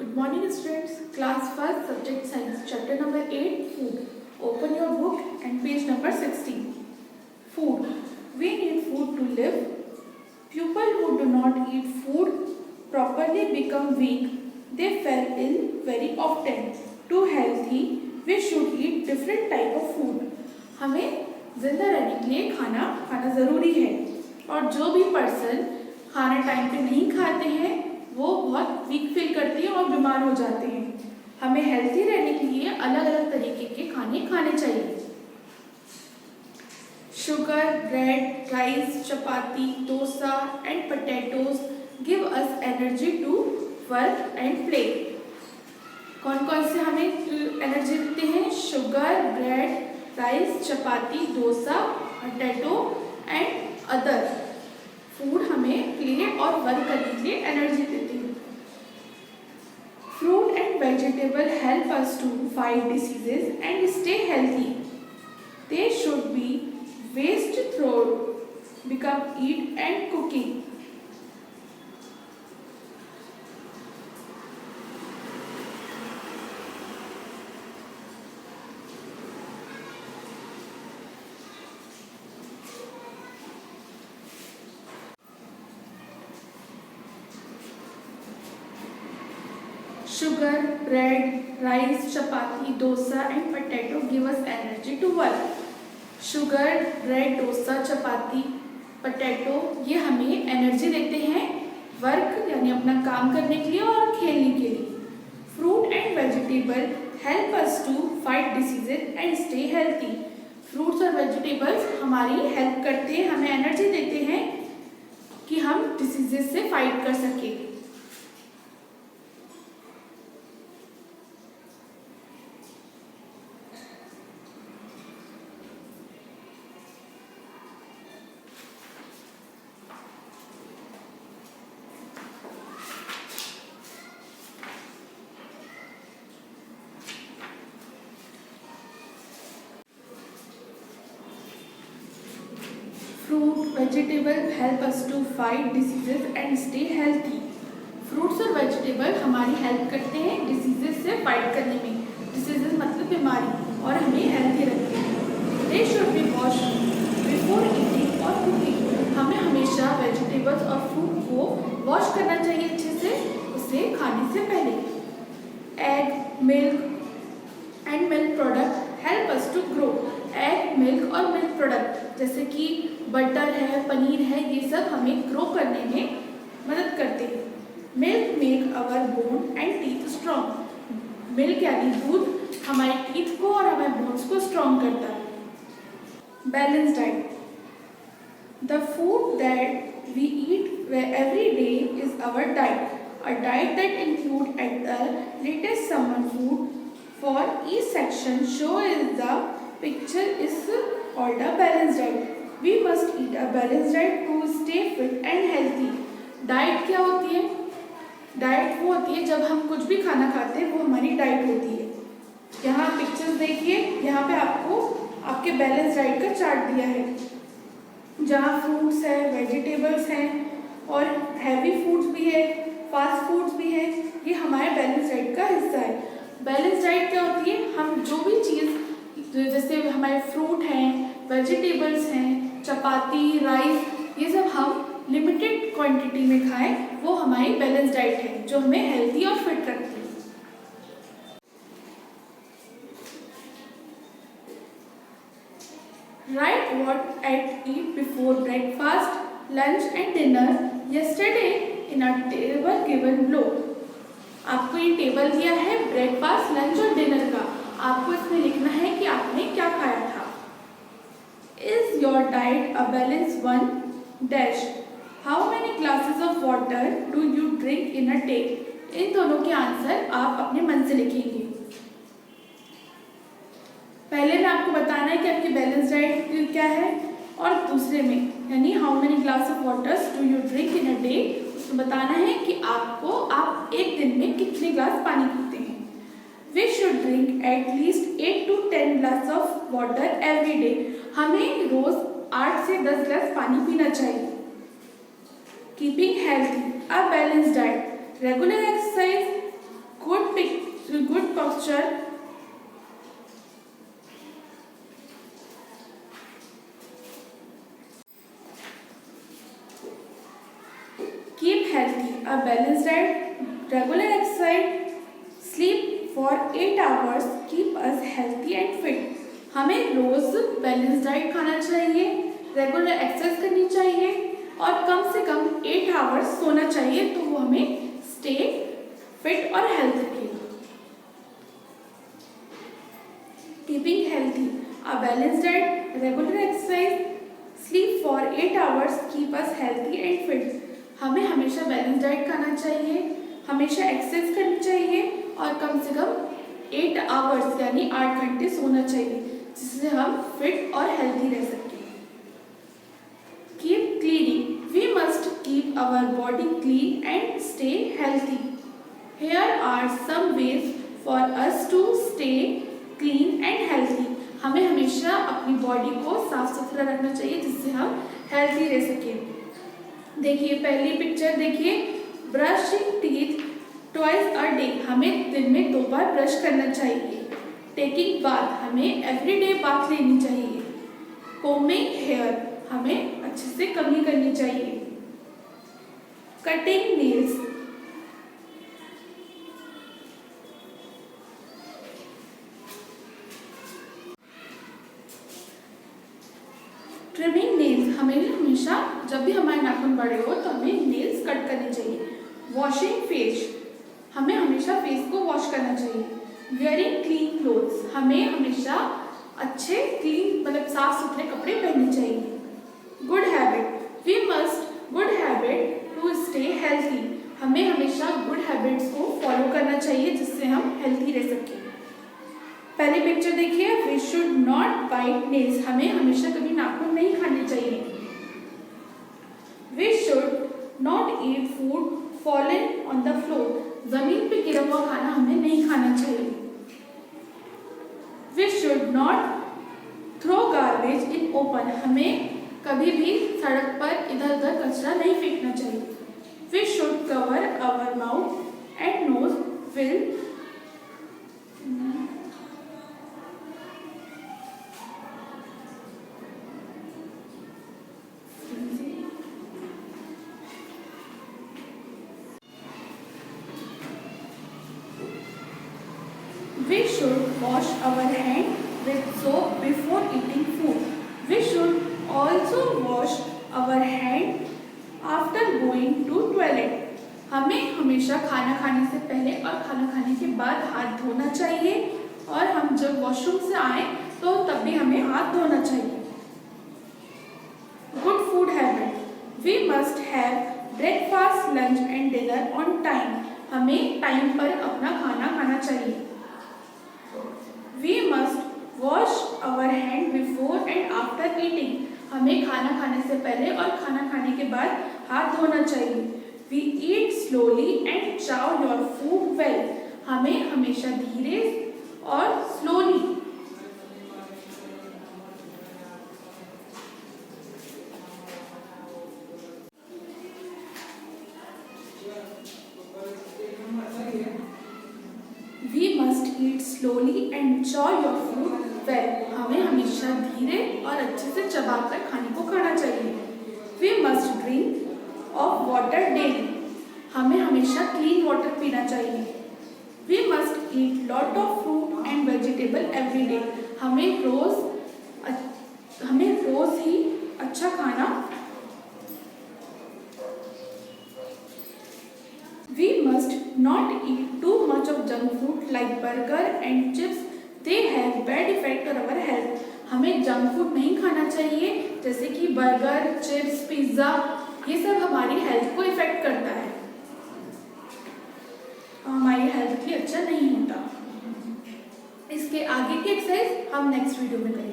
Good morning students, class 1st, subject science, chapter number 8, food. Open your book and page number 16. Food. We need food to live. People who do not eat food properly become weak. They fall ill very often. To healthy, we should eat different type of food. हमें जिंदा रहने के लिए खाना खाना ज़रूरी है और जो भी पर्सन खाना टाइम पे नहीं खाते हैं वो बहुत वीक फील करते हैं और बीमार हो जाते हैं। हमें हेल्थी रहने के लिए अलग अलग तरीके के खाने खाने चाहिए। Sugar, bread, rice, chapati, dosa and potatoes give us energy to work and play. कौन कौन से हमें एनर्जी देते हैं? Sugar, bread, rice, chapati, dosa, potato and other food हमें प्ले और वर्क करने के लिए एनर्जी देती है। Fruit and vegetable help us to fight diseases and stay healthy. They should be waste through become eat and cooking. Sugar, bread, rice, chapati, dosa and potato give us energy to work. Sugar, bread, dosa, chapati, potato ये हमें energy देते हैं work यानी अपना काम करने के लिए और खेलने के लिए। Fruit and vegetable help us to fight diseases and stay healthy. Fruits और वेजिटेबल्स हमारी हेल्प करते हैं, हमें एनर्जी देते हैं कि हम डिसीजेज से फाइट कर सकें। Fruit vegetable help us to fight diseases and stay healthy. Fruits और वेजिटेबल हमारी हेल्प करते हैं डिसीजेज से फाइट करने में। डिसीजेज मतलब बीमारी, और हमें हेल्थी रखते हैं। दे should be wash before eating और कुकिंग। हमें हमेशा वेजिटेबल्स और फ्रूट को वॉश करना चाहिए अच्छे से उसे खाने से पहले। Egg, milk and milk product help us to grow. Egg, milk और मिल्क प्रोडक्ट जैसे कि बटर है, पनीर है, ये सब हमें ग्रो करने में मदद करते हैं। Milk make our bone and teeth strong. Milk यानी दूध हमारे टीथ को और हमारे बोन्स को स्ट्रॉन्ग करता है। Balance diet. The food that we eat every day is our diet. A diet that include at the latest summer food for each section show is the picture is called a balanced diet. We must eat a balanced diet to stay fit and healthy. Diet क्या होती है? Diet वो होती है जब हम कुछ भी खाना खाते हैं वो हमारी डाइट होती है। यहाँ पिक्चर्स देखिए, यहाँ पे आपको आपके बैलेंस डाइट का चार्ट दिया है जहाँ फ्रूट्स है, वेजिटेबल्स हैं और हैवी फूड्स भी है, फास्ट फूड्स भी है। ये हमारे बैलेंस डाइट का हिस्सा है। बैलेंस डाइट क्या होती है? हम जो भी चीज़ जैसे हमारे फ्रूट हैं, वेजिटेबल्स हैं, चपाती, राइस, ये सब हम लिमिटेड क्वांटिटी में खाएं, वो हमारी बैलेंस डाइट है जो हमें हेल्थी और फिट रखती है। Right what at eat before breakfast, lunch and dinner yesterday in a table given below. आपको ये टेबल दिया है ब्रेकफास्ट, लंच और डिनर का। आपको इसमें लिखना है कि आपने क्या खाया था। Is your diet a balance one dash. How many glasses of water do you drink in a day. इन दोनों के आंसर आप अपने मन से लिखेंगे। पहले में आपको बताना है कि आपकी बैलेंस डाइट क्या है और दूसरे में यानी how many glass of waters do you drink in a day, उसमें बताना है कि आप एक दिन में कितने ग्लास पानी पीते हैं। We should drink at least 8 to 10 glass of water every day. हमें रोज 8 से 10 ग्लास पानी पीना चाहिए। Keeping healthy, a balanced diet, regular exercise, a balanced diet, regular exercise, sleep for 8 hours keep us healthy and fit. हमें रोज balance diet खाना चाहिए, regular exercise करनी चाहिए और कम से कम 8 आवर्स सोना चाहिए, तो वो हमें स्टे फिट और हेल्थ रखेगा। Keeping healthy, a balance diet, regular exercise, sleep for 8 hours keep us healthy and fit. हमें हमेशा बैलेंस डाइट खाना चाहिए, हमेशा एक्सरसाइज करनी चाहिए और कम से कम 8 आवर्स यानी 8 घंटे सोना चाहिए, जिससे हम फिट और हेल्थी रह सकें। Keep cleaning, we must keep our body clean and stay healthy. Here are some ways for us to stay clean and healthy. हमें हमेशा अपनी बॉडी को साफ सुथरा रखना चाहिए, जिससे हम हेल्थी रह सकें। देखिए पहली पिक्चर देखिए, brushing teeth twice a day, हमें दिन में 2 बार ब्रश करना चाहिए। टेकिंग बाथ, हमें एवरीडे बाथ लेनी चाहिए। कोमिंग हेयर, हमें अच्छे से कमी करनी चाहिए। कटिंग नेल्स, ट्रिमिंग नेल्स, हमें हमेशा जब भी हमारे नाखून बड़े हो तो हमें नेल्स कट करने चाहिए। वॉशिंग फेस, हमें हमेशा फेस को वॉश करना चाहिए। वेयरिंग क्लीन क्लोथ्स, हमें हमेशा अच्छे क्लीन मतलब साफ सुथरे कपड़े पहनने चाहिए। Good habit, we must good habit to stay healthy, हमें हमेशा गुड हैबिट्स को फॉलो करना चाहिए, जिससे हम हेल्थी रह सकें। पहली पिक्चर देखिए, we should not bite nails, हमें हमेशा कभी नाखून नहीं खाने चाहिए। We should not eat food fallen on the floor, जमीन पे गिरा हुआ खाना हमें नहीं खाना चाहिए। We should not throw garbage in open, हमें कभी भी सड़क पर इधर उधर कचरा नहीं फेंकना चाहिए। We should cover our mouth and nose will We should wash our hand with soap before eating food. We should also wash our hand after going to toilet. हमें हमेशा खाना खाने से पहले और खाना खाने के बाद हाथ धोना चाहिए, और हम जब वॉशरूम से आए तो तब भी हमें हाथ धोना चाहिए। Good food habit. We must have breakfast, lunch and dinner on time. हमें टाइम पर अपना खाना खाना चाहिए। We must wash our hand before and after eating. हमें खाना खाने से पहले और खाना खाने के बाद हाथ धोना चाहिए। We eat slowly and chow your food well. हमें हमेशा धीरे और slowly We must eat slowly and chew your food well. हमें हमेशा धीरे और अच्छे से चबाकर खाने को खाना चाहिए। We must drink of water daily. हमें हमेशा clean water पीना चाहिए। We must eat lot of fruit and vegetable every day. हमें रोज ही अच्छा खाना। We must not eat too much of junk food like burger and chips. They have bad effect on our health. हमें junk food नहीं खाना चाहिए, जैसे कि burger, chips, pizza, ये सब हमारी हेल्थ को इफेक्ट करता है, हमारी हेल्थ के लिए अच्छा नहीं होता। इसके आगे की एक्सरसाइज हम नेक्स्ट वीडियो में करेंगे।